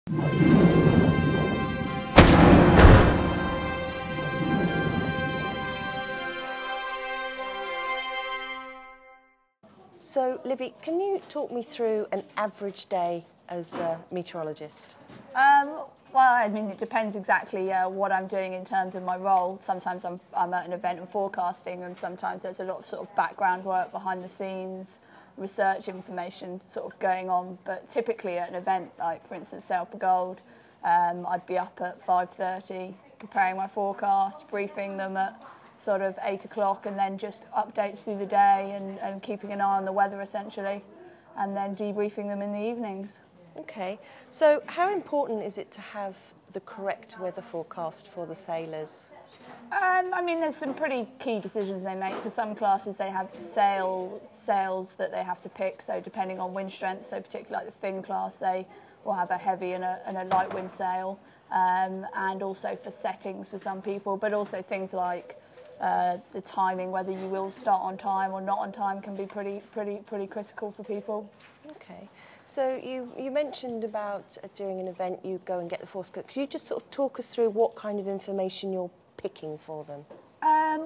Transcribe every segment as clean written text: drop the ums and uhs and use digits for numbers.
So, Libby, can you talk me through an average day as a meteorologist? Well, I mean, it depends exactly what I'm doing in terms of my role. Sometimes I'm at an event and forecasting, and sometimes there's a lot of sort of background work behind the scenes, research information sort of going on. But typically at an event, like for instance Sail for Gold, I'd be up at 5:30 preparing my forecast, briefing them at sort of 8 o'clock, and then just updates through the day and keeping an eye on the weather essentially, and then debriefing them in the evenings. Okay, so how important is it to have the correct weather forecast for the sailors? I mean, there's some pretty key decisions they make. For some classes, they have sails that they have to pick, so depending on wind strength, so particularly like the fin class, they will have a heavy and a light wind sail, and also for settings for some people, but also things like the timing, whether you will start on time or not on time, can be pretty critical for people. Okay, so you mentioned about during an event you go and get the forecast. Could you just sort of talk us through what kind of information you're picking for them?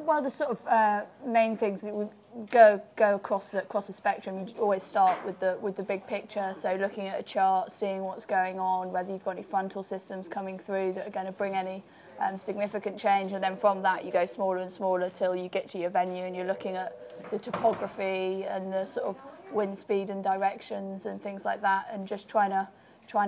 Well, the sort of main things that we go across the spectrum. You always start with the big picture, so looking at a chart, seeing what's going on, whether you've got any frontal systems coming through that are going to bring any significant change, and then from that you go smaller and smaller till you get to your venue and you're looking at the topography and the sort of wind speed and directions and things like that, and just trying to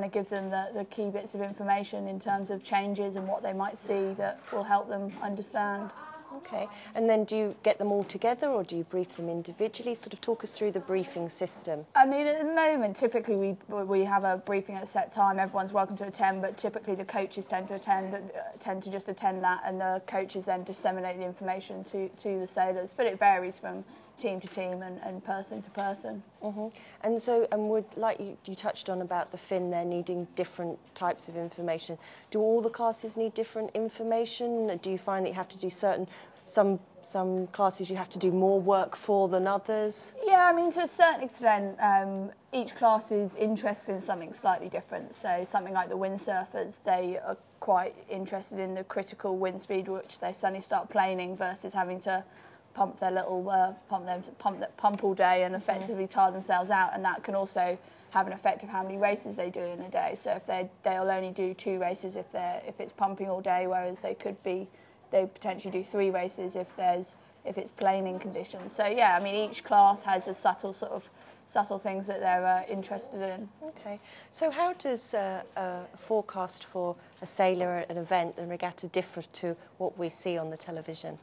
give them the key bits of information in terms of changes and what they might see that will help them understand. Okay, and then do you get them all together or do you brief them individually? Sort of talk us through the briefing system. I mean, at the moment, typically we have a briefing at a set time. Everyone's welcome to attend, but typically the coaches tend to just attend that, and the coaches then disseminate the information to the sailors. But it varies from team to team and person to person. Mm-hmm. And so, like you touched on about the fin, they're needing different types of information. Do all the classes need different information? Do you find that you have to do some classes you have to do more work for than others? Yeah, I mean, to a certain extent, each class is interested in something slightly different. So something like the windsurfers, they are quite interested in the critical wind speed which they suddenly start planing versus having to pump their little pump all day and effectively tire themselves out, and that can also have an effect of how many races they do in a day. So if they'll only do 2 races if it's pumping all day, whereas they potentially do 3 races if it's planing conditions. So yeah, I mean, each class has a subtle things that they're interested in. Okay, so how does a forecast for a sailor at an event and regatta differ to what we see on the television?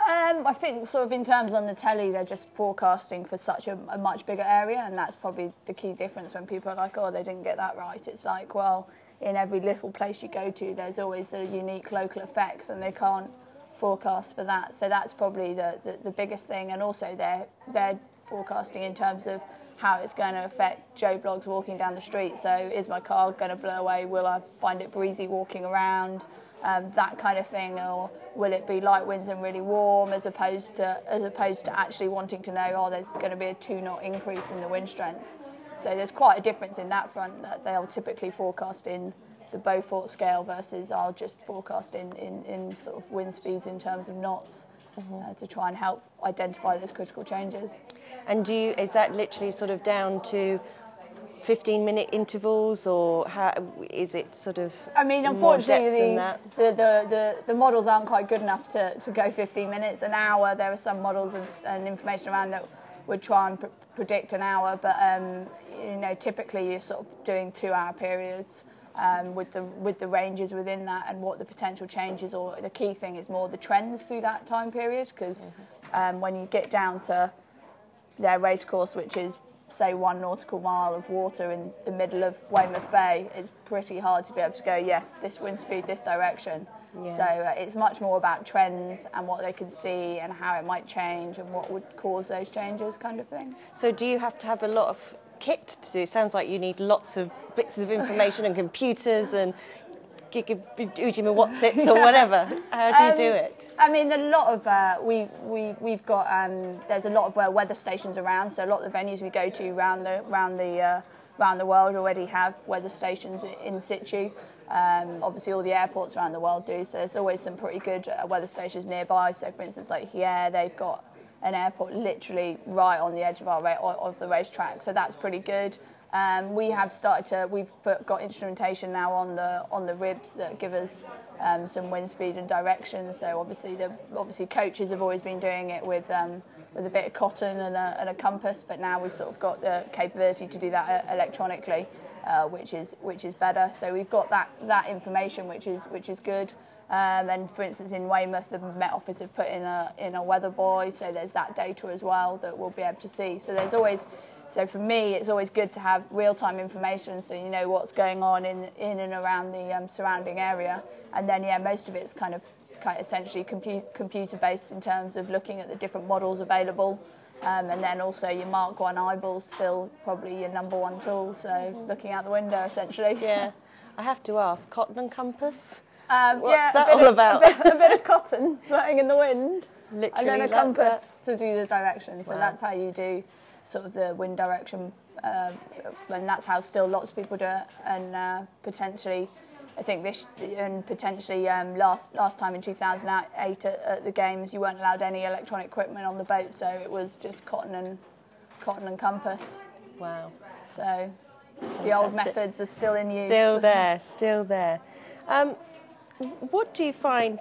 I think sort of in terms on the telly, they're just forecasting for such a much bigger area, and that's probably the key difference when people are like, oh, they didn't get that right. It's like, well, in every little place you go to, there's always the unique local effects, and they can't forecast for that. So that's probably the biggest thing, and also they're forecasting in terms of how it's going to affect Joe Bloggs walking down the street. So is my car going to blow away? Will I find it breezy walking around? That kind of thing, or will it be light winds and really warm, as opposed to actually wanting to know, oh, there's going to be a 2-knot increase in the wind strength. So there's quite a difference in that front, that they'll typically forecast in the Beaufort scale versus I'll just forecast in sort of wind speeds in terms of knots. To try and help identify those critical changes. And is that literally sort of down to 15-minute intervals, or how is it sort of? I mean, unfortunately, the models aren't quite good enough to go 15 minutes, an hour. There are some models and information around that would try and predict an hour, but you know, typically you're sort of doing 2-hour periods. With the ranges within that and what the potential changes, or the key thing is more the trends through that time period, because when you get down to their race course, which is say 1 nautical mile of water in the middle of Weymouth Bay, it's pretty hard to be able to go, yes, this wind speed, this direction. Yeah. So it's much more about trends and what they can see and how it might change and what would cause those changes, kind of thing. So do you have to have a lot of kit to do? It sounds like you need lots of bits of information and computers and Ujima Watsits or whatever. How do you do it? I mean, a lot of we've got there's a lot of weather stations around, so a lot of the venues we go to around the around the world already have weather stations in situ. Obviously, all the airports around the world do, so there's always some pretty good weather stations nearby. So, for instance, like here, they've got an airport literally right on the edge of of the racetrack, so that's pretty good. We've got instrumentation now on the ribs that give us some wind speed and direction. So obviously coaches have always been doing it with a bit of cotton and a compass, but now we've sort of got the capability to do that electronically, which is better. So we've got that information, which is good. And for instance, in Weymouth, the Met Office have put in a weather buoy, so there's that data as well that we'll be able to see. So for me, it's always good to have real-time information, so you know what's going on in and around the surrounding area. And then, most of it's kind of essentially computer-based in terms of looking at the different models available. And then also your Mark 1 eyeball's still probably your number one tool, so looking out the window, essentially. Yeah. I have to ask, cotton and compass? What's that all about? A bit of cotton floating in the wind. Literally, and then a like compass that. to do the direction. So Wow. that's how you do sort of the wind direction, and that's how still lots of people do it. And potentially, I think last time in 2008 at the games, you weren't allowed any electronic equipment on the boat, so it was just cotton and compass. Wow. So the old methods are still in use. Still there. What do you find?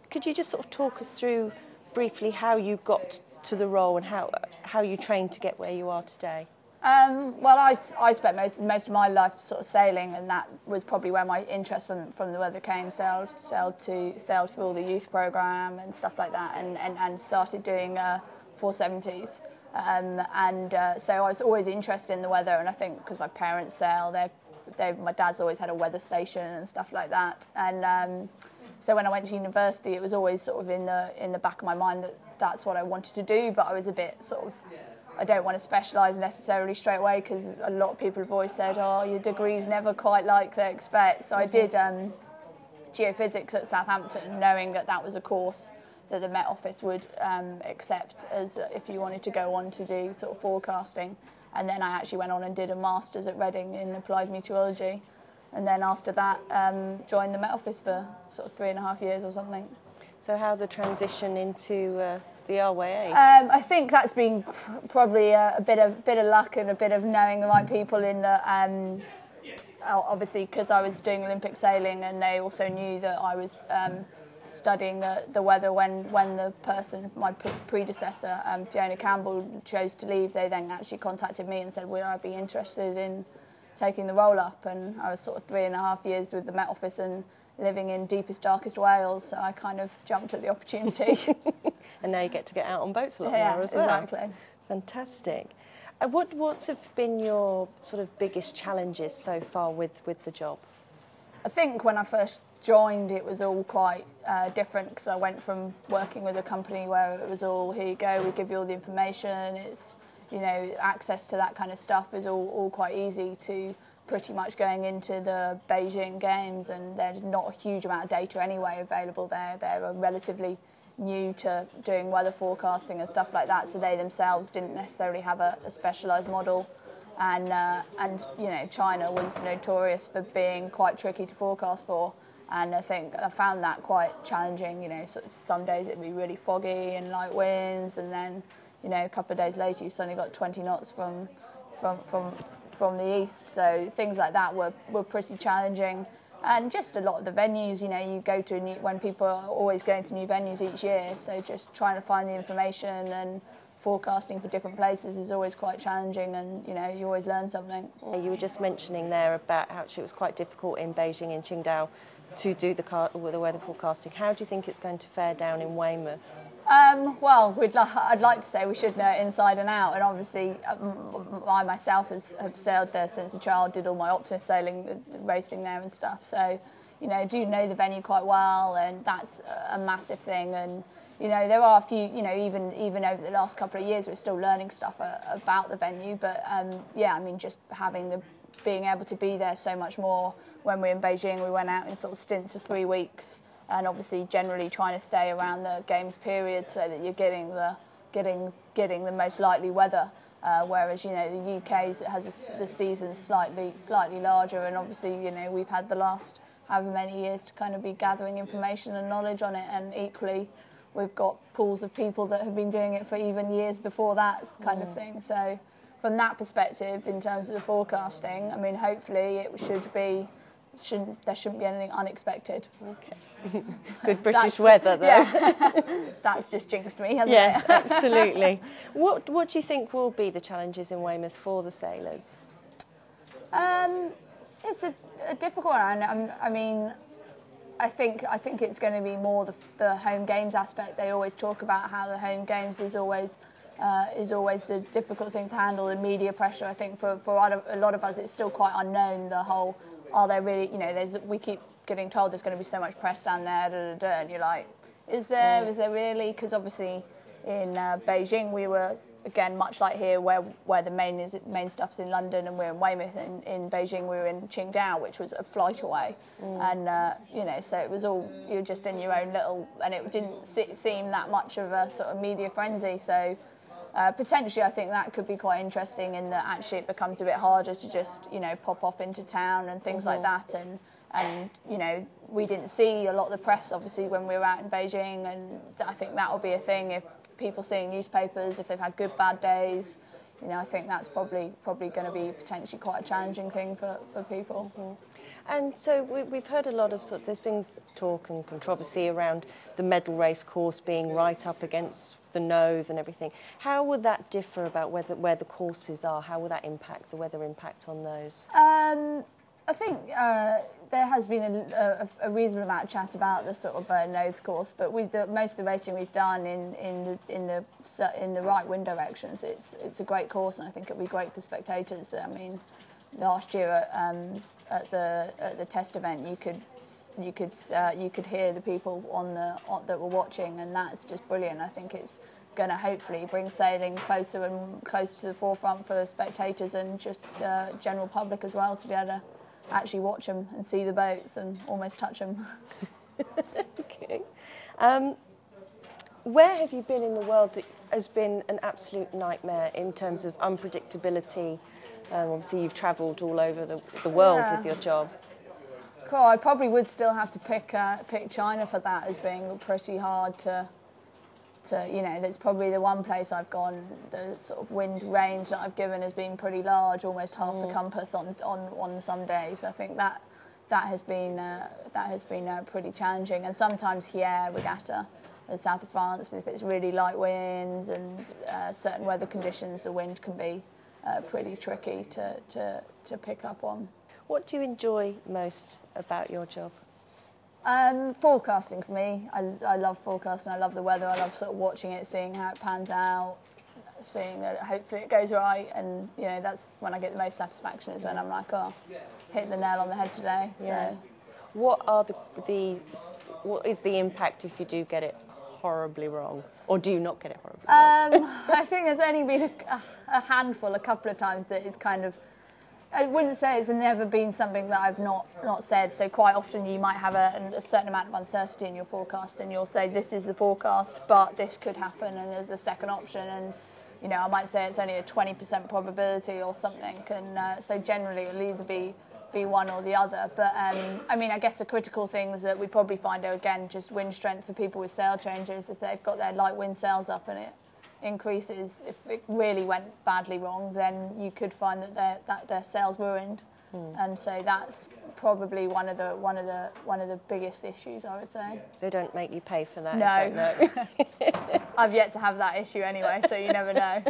Could you just sort of talk us through briefly how you got to the role and how you trained to get where you are today? Well, I spent most of my life sort of sailing, and that was probably where my interest from the weather came. Sailed through all the youth programme and stuff like that, and started doing 470s. So I was always interested in the weather, and I think because my parents sail, my dad's always had a weather station and stuff like that. And so when I went to university, it was always sort of in the back of my mind that that's what I wanted to do, but I was a bit sort of, I don't want to specialise necessarily straight away, because a lot of people have always said, oh, your degree's never quite like they expect. So I did geophysics at Southampton, knowing that was a course that the Met Office would accept as if you wanted to go on to do sort of forecasting. And then I actually went on and did a master's at Reading in applied meteorology. And then after that, joined the Met Office for sort of 3.5 years or something. So how the transition into the RYA? I think that's been probably a bit of luck and a bit of knowing the right people in the. Obviously, because I was doing Olympic sailing, and they also knew that I was studying the weather when the person, my predecessor, Fiona Campbell, chose to leave. They then actually contacted me and said, would I be interested in taking the role up? And I was sort of 3.5 years with the Met Office and living in deepest, darkest Wales, so I kind of jumped at the opportunity. And now you get to get out on boats a lot more as well. Yeah, exactly. Fantastic. What have been your sort of biggest challenges so far with the job? I think when I first joined, it was all quite different, because I went from working with a company where it was all, here you go, we give you all the information, it's, access to that kind of stuff is all quite easy, to pretty much going into the Beijing Games, and there's not a huge amount of data anyway available there. They're relatively new to doing weather forecasting and stuff like that, so they themselves didn't necessarily have a specialised model. And China was notorious for being quite tricky to forecast for, and I think I found that quite challenging. Sort of some days it'd be really foggy and light winds, and then a couple of days later you suddenly got 20 knots from the east, so things like that were pretty challenging. And just a lot of the venues, you go to when people are always going to new venues each year, so just trying to find the information and forecasting for different places is always quite challenging, and you always learn something. You were just mentioning there about how it was quite difficult in Beijing and Qingdao to do the weather forecasting. How do you think it's going to fare down in Weymouth? Well, I'd like to say we should know it inside and out, and obviously I myself have sailed there since a child, did all my optimist sailing, racing there and stuff, so do know the venue quite well, and that's a massive thing. And there are a few, even over the last couple of years we're still learning stuff about the venue, but just being able to be there so much more. When we were in Beijing, we went out in sort of stints of 3 weeks, and obviously generally trying to stay around the games period so that you're getting the most likely weather. Whereas, you know, the UK has the season slightly larger, and obviously, you know, we've had the last however many years to kind of be gathering information and knowledge on it, and equally we've got pools of people that have been doing it for even years before that kind of thing. So from that perspective, in terms of the forecasting, I mean, hopefully there shouldn't be anything unexpected. Okay. Good British weather, though. Yeah. That's just jinxed me, hasn't it? Yes, absolutely. What do you think will be the challenges in Weymouth for the sailors? It's a difficult one. I mean, I think it's going to be more the home games aspect. They always talk about how the home games is always the difficult thing to handle. The media pressure, I think, for a lot of us, it's still quite unknown. The whole, are there really, you know, we keep getting told there's going to be so much press down there, and you're like, is there really? Because obviously in Beijing we were, again, much like here, where the main stuff's in London and we're in Weymouth. In Beijing we were in Qingdao, which was a flight away, and you know, so it was all, you're just in your own little, and it didn't seem that much of a sort of media frenzy. So potentially I think that could be quite interesting, in that actually it becomes a bit harder to just, you know, pop off into town and things like that, and you know, we didn't see a lot of the press obviously when we were out in Beijing, and I think that will be a thing. If people seeing newspapers, if they've had good, bad days, you know, I think that's probably going to be potentially quite a challenging thing for people. And so we've heard a lot of there's been talk and controversy around the medal race course being right up against the nose and everything. How would that differ about where the courses are? How will that impact the weather impact on those? I think there has been a reasonable amount of chat about the sort of nose course, but with most of the racing we've done in the right wind directions, it's a great course, and I think it'll be great for spectators. I mean, last year at the test event, you could hear the people that were watching, and that's just brilliant. I think it's going to hopefully bring sailing closer and closer to the forefront for spectators and just general public as well, to be able to actually watch them and see the boats and almost touch them. Okay. Where have you been in the world that has been an absolute nightmare in terms of unpredictability? Obviously, you've travelled all over the world with your job. Cool. I probably would still have to pick China for that, as being pretty hard to, you know, that's probably the one place I've gone. The sort of wind range that I've given has been pretty large, almost half the compass on some days. I think that has been pretty challenging. And sometimes here, regatta, the south of France, if it's really light winds and certain weather conditions, the wind can be pretty tricky to pick up on. What do you enjoy most about your job? Forecasting for me. I love forecasting. I love the weather. I love sort of watching it, seeing how it pans out, seeing that hopefully it goes right. And you know, that's when I get the most satisfaction, is when I'm like, oh, hit the nail on the head today. Yeah. So. What is the impact if you do get it horribly wrong, or do you not get it horribly wrong? I think there's only been a couple of times that it's kind of, I wouldn't say it's never been something that I've not said. So quite often you might have a certain amount of uncertainty in your forecast, and you'll say this is the forecast, but this could happen, and there's a second option, and you know, I might say it's only a 20% probability or something, and so generally it'll either be one or the other. But I mean, I guess the critical things that we probably find are, again, just wind strength for people with sail changes. If they've got their light wind sails up and it increases, if it really went badly wrong, then you could find that their sails ruined, and so that's probably one of the biggest issues, I would say. They don't make you pay for that. No. If they know. I've yet to have that issue anyway, so you never know.